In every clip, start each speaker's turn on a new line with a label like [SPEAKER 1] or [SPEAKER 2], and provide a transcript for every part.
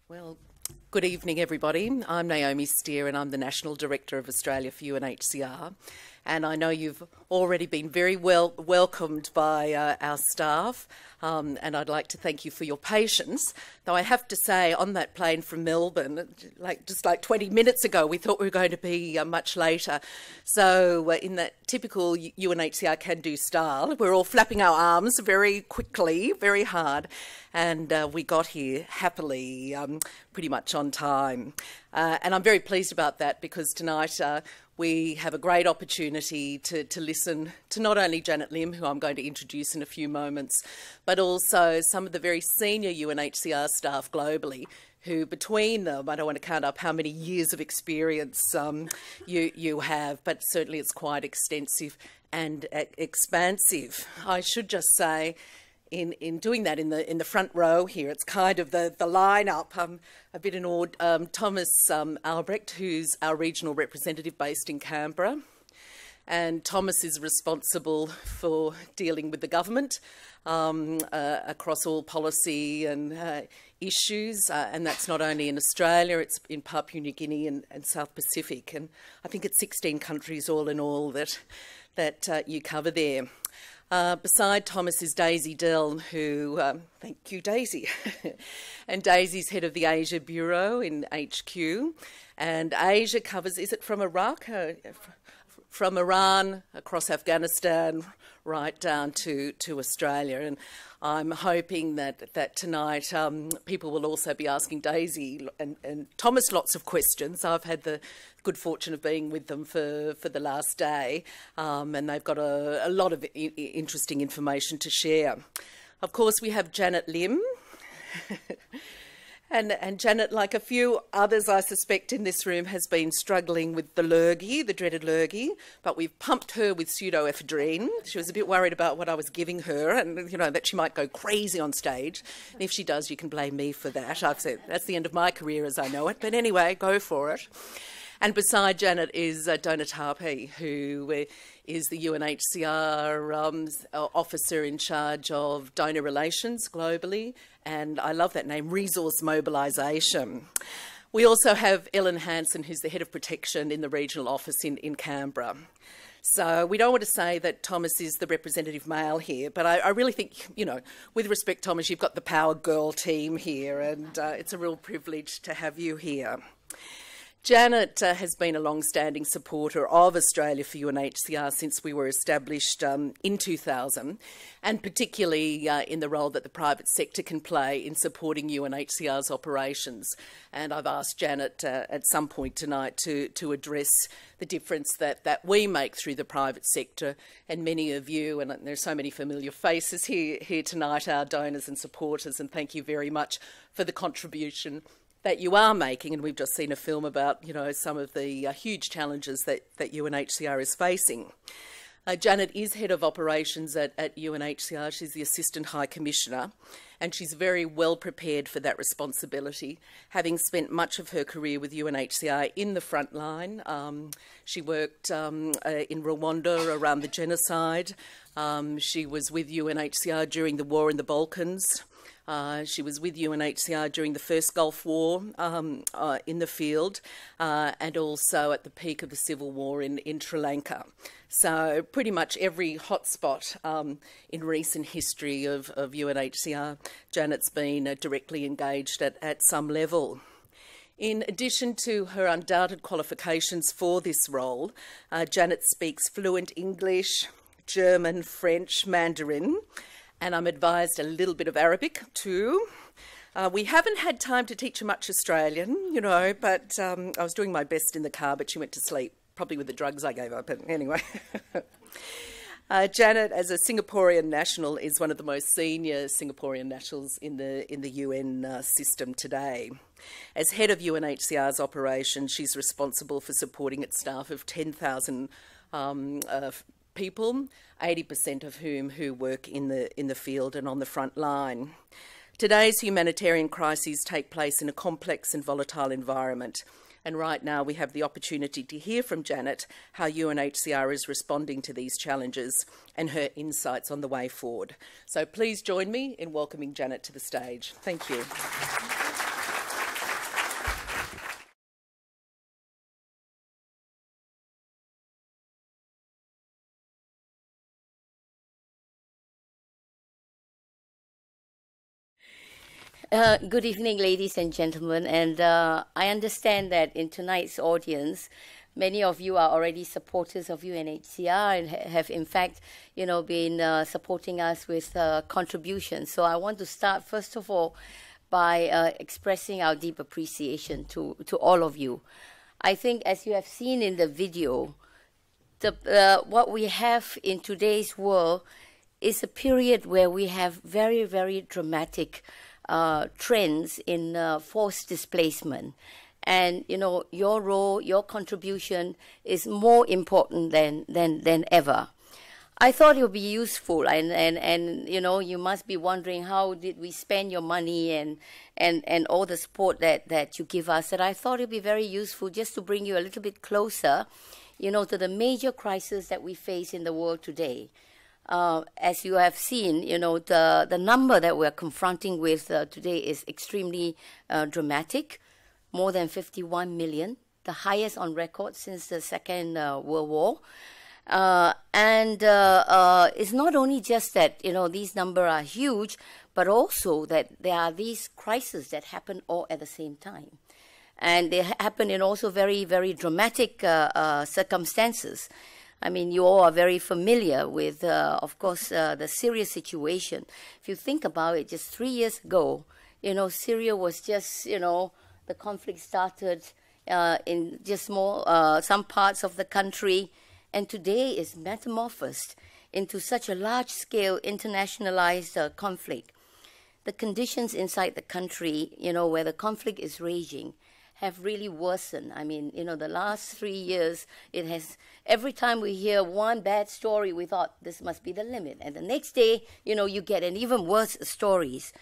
[SPEAKER 1] Well, good evening, everybody. I'm Naomi Steer and I'm the National Director of Australia for UNHCR. And I know you've already been very well welcomed by our staff, and I'd like to thank you for your patience. Though I have to say, on that plane from Melbourne, just like 20 minutes ago, we thought we were going to be much later. So in that typical UNHCR can-do style, we're all flapping our arms very quickly, very hard, and we got here happily, pretty much on time. And I'm very pleased about that because tonight we have a great opportunity to listen to not only Janet Lim, who I'm going to introduce in a few moments, but also some of the very senior UNHCR staff globally who between them, I don't want to count up how many years of experience you have, but certainly it's quite extensive and expansive. I should just say, in doing that in the front row here, it's kind of the line-up. A bit in awe. Thomas Albrecht, who's our regional representative based in Canberra, and Thomas is responsible for dealing with the government across all policy and issues, and that's not only in Australia, it's in Papua New Guinea and South Pacific, and I think it's 16 countries all in all that you cover there. Beside Thomas is Daisy Dell, who, thank you Daisy, and Daisy's head of the Asia Bureau in HQ, and Asia covers, is it from Iraq? From Iran, across Afghanistan, right down to Australia. And I'm hoping that tonight people will also be asking Daisy and Thomas lots of questions. I've had the good fortune of being with them for the last day, and they've got a lot of interesting information to share. Of course, we have Janet Lim. And Janet, like a few others I suspect in this room, has been struggling with the lurgy, the dreaded lurgy, but we've pumped her with pseudoephedrine. She was a bit worried about what I was giving her and, you know, that she might go crazy on stage. And if she does, you can blame me for that. I've said that's the end of my career as I know it. But anyway, go for it. And beside Janet is Dona Tarpe, who is the UNHCR officer in charge of donor relations globally, and I love that name, resource mobilisation. We also have Ellen Hansen, who's the head of protection in the regional office in Canberra. So we don't want to say that Thomas is the representative male here, but I really think, you know, with respect, Thomas, you've got the power girl team here, and it's a real privilege to have you here. Janet has been a long-standing supporter of Australia for UNHCR since we were established in 2000, and particularly in the role that the private sector can play in supporting UNHCR's operations. And I've asked Janet at some point tonight to address the difference that we make through the private sector, and many of you, and there are so many familiar faces here tonight, our donors and supporters, and thank you very much for the contribution that you are making, and we've just seen a film about, you know, some of the huge challenges that UNHCR is facing. Janet is head of operations at UNHCR. She's the Assistant High Commissioner, and she's very well prepared for that responsibility, having spent much of her career with UNHCR in the front line. She worked in Rwanda around the genocide. She was with UNHCR during the war in the Balkans. She was with UNHCR during the first Gulf War in the field, and also at the peak of the civil war in Sri Lanka. So pretty much every hotspot in recent history of UNHCR, Janet's been directly engaged at some level. In addition to her undoubted qualifications for this role, Janet speaks fluent English, German, French, Mandarin, and I'm advised a little bit of Arabic too. We haven't had time to teach her much Australian, you know, but I was doing my best in the car, but she went to sleep, probably with the drugs I gave her, but anyway. Janet, as a Singaporean national, is one of the most senior Singaporean nationals in the UN system today. As head of UNHCR's operations, she's responsible for supporting its staff of 10,000 people, 80% of whom work in the field and on the front line. Today's humanitarian crises take place in a complex and volatile environment, and right now we have the opportunity to hear from Janet how UNHCR is responding to these challenges and her insights on the way forward. So please join me in welcoming Janet to the stage. Thank you.
[SPEAKER 2] Good evening, ladies and gentlemen. And I understand that in tonight's audience, many of you are already supporters of UNHCR and have, in fact, been supporting us with contributions. So I want to start, first of all, by expressing our deep appreciation to all of you. I think, as you have seen in the video, what we have in today's world is a period where we have very, very dramatic trends in forced displacement. And, your role, your contribution is more important than ever. I thought it would be useful, and you must be wondering, how did we spend your money and all the support that you give us. And I thought it would be very useful just to bring you a little bit closer, to the major crisis that we face in the world today. As you have seen, the number that we're confronting with today is extremely dramatic, more than 51 million, the highest on record since the Second World War. And it's not only just that, these numbers are huge, but also that there are these crises that happen all at the same time. And they happen in also very, very dramatic circumstances. I mean, you all are very familiar with, of course, the Syria situation. If you think about it, just 3 years ago, Syria was just, the conflict started in just some parts of the country, and today is metamorphosed into such a large-scale internationalized conflict. The conditions inside the country, where the conflict is raging, have really worsened. I mean, the last 3 years, it has, every time we hear one bad story, we thought this must be the limit. And the next day, you get an even worse stories.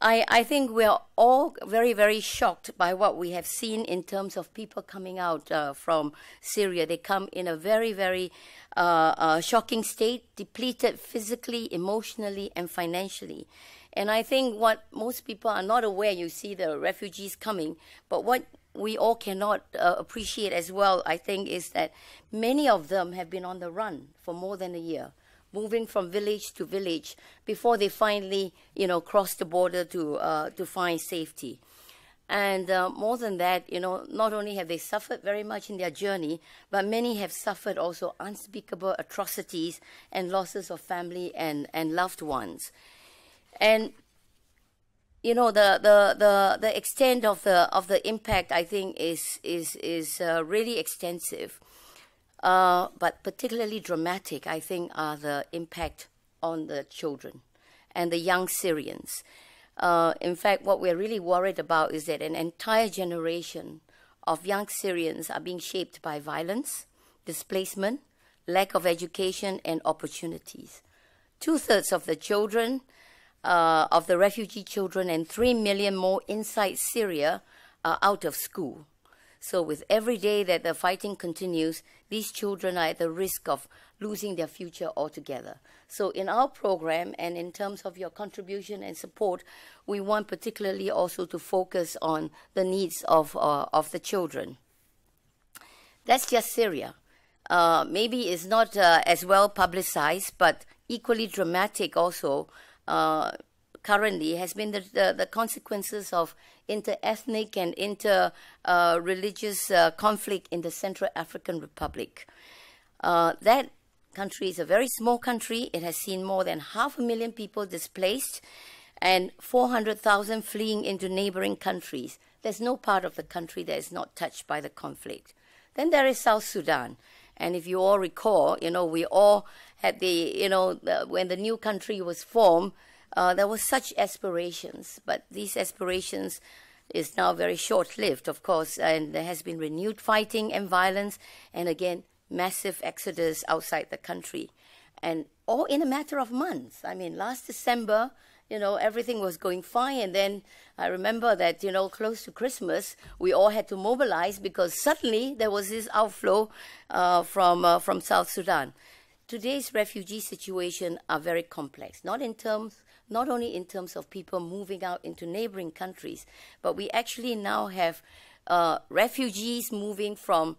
[SPEAKER 2] I think we're all very, very shocked by what we have seen in terms of people coming out from Syria. They come in a very, very shocking state, depleted physically, emotionally, and financially. And I think what most people are not aware, you see the refugees coming, but what we all cannot appreciate as well, I think, is that many of them have been on the run for more than a year, moving from village to village before they finally, cross the border to find safety. And more than that, not only have they suffered very much in their journey, but many have suffered also unspeakable atrocities and losses of family and loved ones. And the extent of the impact, I think, is really extensive. But particularly dramatic, I think, are the impact on the children and the young Syrians. In fact, what we're really worried about is that an entire generation of young Syrians are being shaped by violence, displacement, lack of education, and opportunities. 2/3 of the children, of the refugee children, and 3 million more inside Syria are out of school. So with every day that the fighting continues, these children are at the risk of losing their future altogether. So in our program, and in terms of your contribution and support, we want particularly also to focus on the needs of the children. That's just Syria. Maybe it's not as well publicized, but equally dramatic also currently has been the consequences of inter-ethnic and inter-religious conflict in the Central African Republic. That country is a very small country. It has seen more than 500,000 people displaced and 400,000 fleeing into neighboring countries. There's no part of the country that is not touched by the conflict. Then there is South Sudan. And if you all recall, we all had when the new country was formed, there were such aspirations, but these aspirations is now very short-lived, of course, and there has been renewed fighting and violence, and again, massive exodus outside the country, and all in a matter of months. I mean, last December, everything was going fine, and then I remember that, close to Christmas, we all had to mobilize because suddenly there was this outflow from South Sudan. Today's refugee situation are very complex, not only in terms of people moving out into neighboring countries, but we actually now have refugees moving from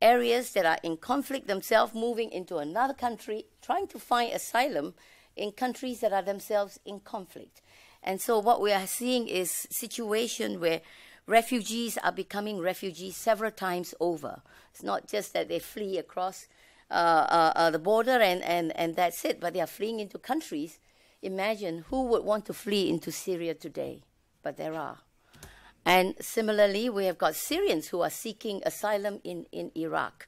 [SPEAKER 2] areas that are in conflict themselves, moving into another country, trying to find asylum in countries that are themselves in conflict. And so what we are seeing is a situation where refugees are becoming refugees several times over. It's not just that they flee across the border and that's it, but they are fleeing into countries. Imagine who would want to flee into Syria today, but there are. And similarly, we have got Syrians who are seeking asylum in Iraq.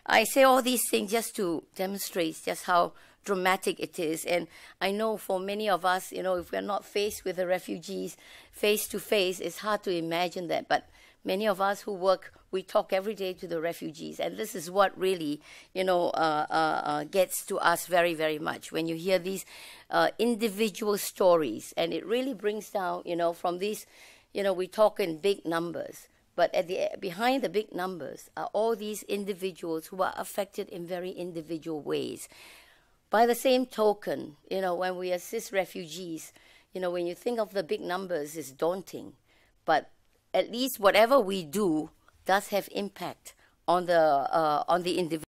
[SPEAKER 2] I say all these things just to demonstrate just how dramatic it is. And I know for many of us, if we're not faced with the refugees face to face, it's hard to imagine that. But many of us who work, we talk every day to the refugees. And this is what really, gets to us very, very much. When you hear these individual stories, and it really brings down, from these, we talk in big numbers. But behind the big numbers are all these individuals who are affected in very individual ways. By the same token, when we assist refugees, when you think of the big numbers, it's daunting. But at least whatever we do does have impact on the individual.